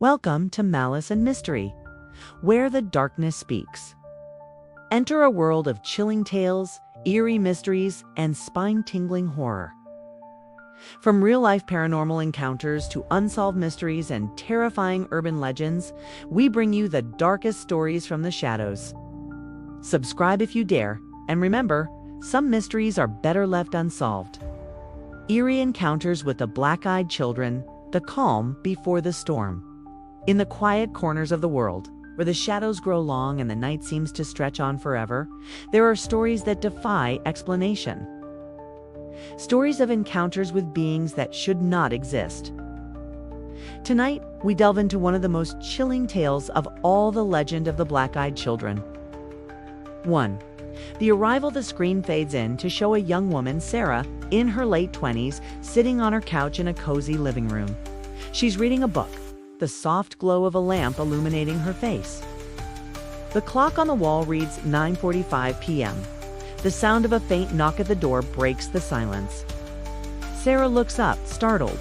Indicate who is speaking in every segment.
Speaker 1: Welcome to Malice and Mystery, where the darkness speaks. Enter a world of chilling tales, eerie mysteries, and spine-tingling horror. From real-life paranormal encounters to unsolved mysteries and terrifying urban legends, we bring you the darkest stories from the shadows. Subscribe if you dare, and remember, some mysteries are better left unsolved. Eerie encounters with the black-eyed children, the calm before the storm. In the quiet corners of the world, where the shadows grow long and the night seems to stretch on forever, there are stories that defy explanation. Stories of encounters with beings that should not exist. Tonight, we delve into one of the most chilling tales of all, the legend of the black-eyed children. 1. The arrival. The screen fades in to show a young woman, Sarah, in her late 20s, sitting on her couch in a cozy living room. She's reading a book, the soft glow of a lamp illuminating her face. The clock on the wall reads 9:45 p.m. The sound of a faint knock at the door breaks the silence. Sarah looks up, startled.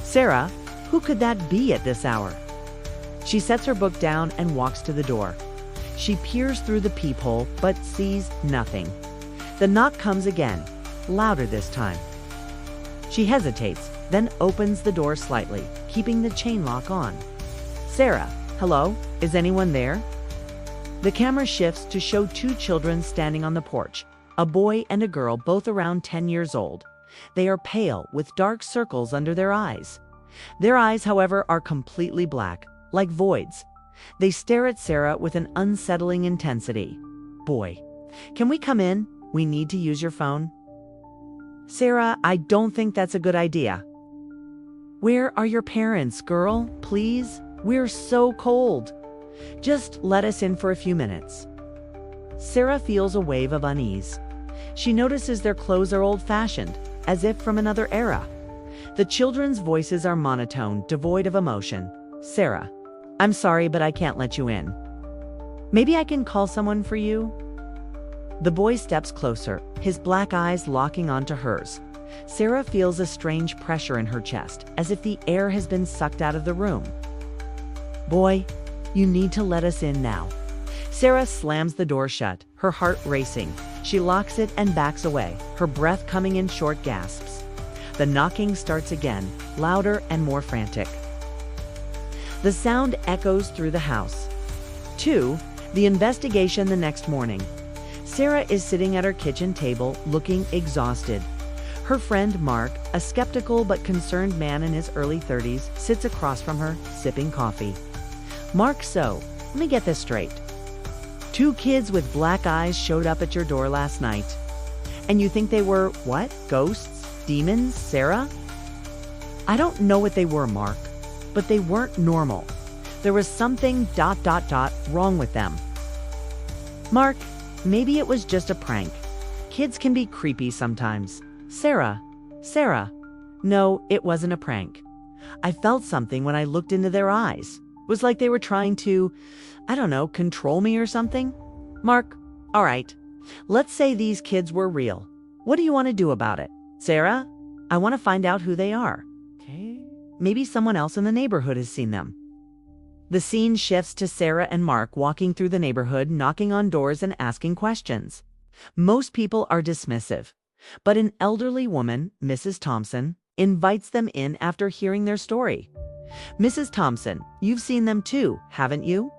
Speaker 1: Sarah, who could that be at this hour? She sets her book down and walks to the door. She peers through the peephole, but sees nothing. The knock comes again, louder this time. She hesitates, then opens the door slightly, keeping the chain lock on. Sarah, hello, is anyone there? The camera shifts to show two children standing on the porch, a boy and a girl, both around 10 years old. They are pale, with dark circles under their eyes. Their eyes, however, are completely black, like voids. They stare at Sarah with an unsettling intensity. Boy, can we come in? We need to use your phone. Sarah, I don't think that's a good idea. Where are your parents, girl? Please? We're so cold. Just let us in for a few minutes. Sarah feels a wave of unease. She notices their clothes are old-fashioned, as if from another era. The children's voices are monotone, devoid of emotion. Sarah, I'm sorry, but I can't let you in. Maybe I can call someone for you? The boy steps closer, his black eyes locking onto hers. Sarah feels a strange pressure in her chest, as if the air has been sucked out of the room. Boy, you need to let us in now. Sarah slams the door shut, her heart racing. She locks it and backs away, her breath coming in short gasps. The knocking starts again, louder and more frantic. The sound echoes through the house. 2. The investigation. The next morning, Sarah is sitting at her kitchen table, looking exhausted. Her friend Mark, a skeptical but concerned man in his early 30s, sits across from her, sipping coffee. Mark, so, let me get this straight. 2 kids with black eyes showed up at your door last night. And you think they were, what? Ghosts? Demons? Sarah? I don't know what they were, Mark, but they weren't normal. There was something ... wrong with them. Mark, maybe it was just a prank. Kids can be creepy sometimes. Sarah. No, it wasn't a prank. I felt something when I looked into their eyes. It was like they were trying to, control me or something. Mark, all right. Let's say these kids were real. What do you want to do about it? Sarah, I want to find out who they are. Okay. Maybe someone else in the neighborhood has seen them. The scene shifts to Sarah and Mark walking through the neighborhood, knocking on doors and asking questions. Most people are dismissive, but an elderly woman, Mrs. Thompson, invites them in after hearing their story. Mrs. Thompson, you've seen them too, haven't you?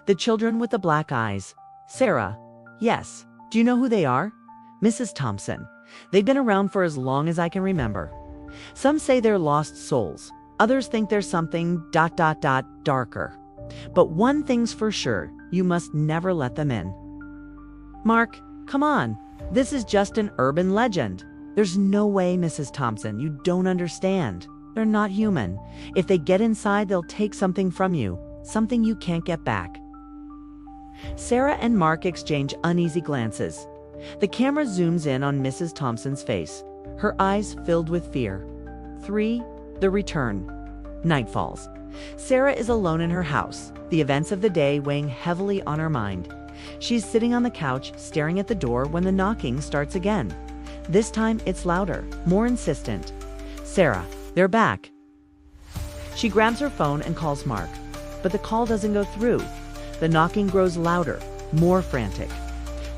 Speaker 1: The children with the black eyes. Sarah, yes. Do you know who they are? Mrs. Thompson, they've been around for as long as I can remember. Some say they're lost souls. Others think there's something ... darker. But one thing's for sure, you must never let them in. Mark, come on. This is just an urban legend. There's no way, Mrs. Thompson, you don't understand. They're not human. If they get inside, they'll take something from you, something you can't get back. Sarah and Mark exchange uneasy glances. The camera zooms in on Mrs. Thompson's face, her eyes filled with fear. 3. The return. Night falls. Sarah is alone in her house, the events of the day weighing heavily on her mind. She's sitting on the couch, staring at the door when the knocking starts again. This time it's louder, more insistent. Sarah, they're back. She grabs her phone and calls Mark, but the call doesn't go through. The knocking grows louder, more frantic.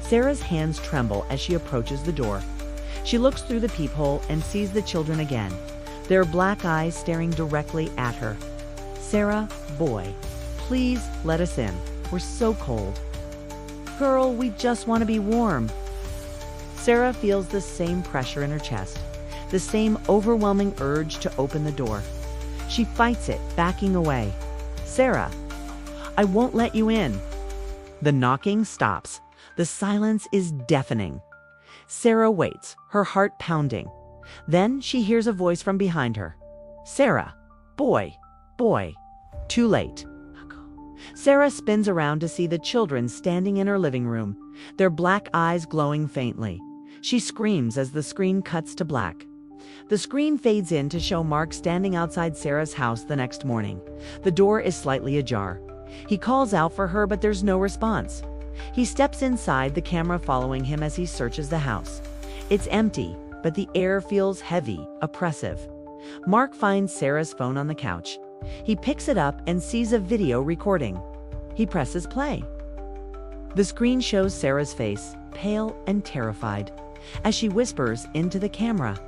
Speaker 1: Sarah's hands tremble as she approaches the door. She looks through the peephole and sees the children again, their black eyes staring directly at her. "Sarah, boy, please let us in. We're so cold." "Girl, we just want to be warm." Sarah feels the same pressure in her chest, the same overwhelming urge to open the door. She fights it, backing away. "Sarah, I won't let you in." The knocking stops. The silence is deafening. Sarah waits, her heart pounding. Then she hears a voice from behind her. "Sarah, boy, boy." Too late. Sarah spins around to see the children standing in her living room, their black eyes glowing faintly. She screams as the screen cuts to black. The screen fades in to show Mark standing outside Sarah's house the next morning. The door is slightly ajar. He calls out for her, but there's no response. He steps inside, the camera following him as he searches the house. It's empty, but the air feels heavy, oppressive. Mark finds Sarah's phone on the couch. He picks it up and sees a video recording. He presses play. The screen shows Sarah's face, pale and terrified, as she whispers into the camera.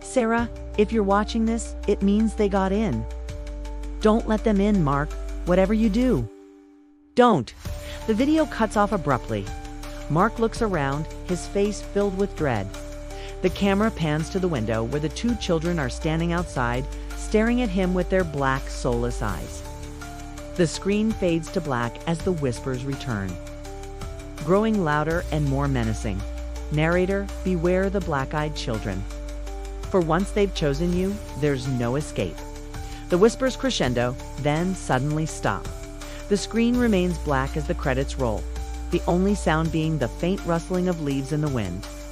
Speaker 1: "Sarah, if you're watching this, it means they got in. Don't let them in, Mark, whatever you do. Don't." The video cuts off abruptly. Mark looks around, his face filled with dread. The camera pans to the window where the two children are standing outside, staring at him with their black, soulless eyes. The screen fades to black as the whispers return, growing louder and more menacing. Narrator, beware the black-eyed children. For once they've chosen you, there's no escape. The whispers crescendo, then suddenly stop. The screen remains black as the credits roll, the only sound being the faint rustling of leaves in the wind.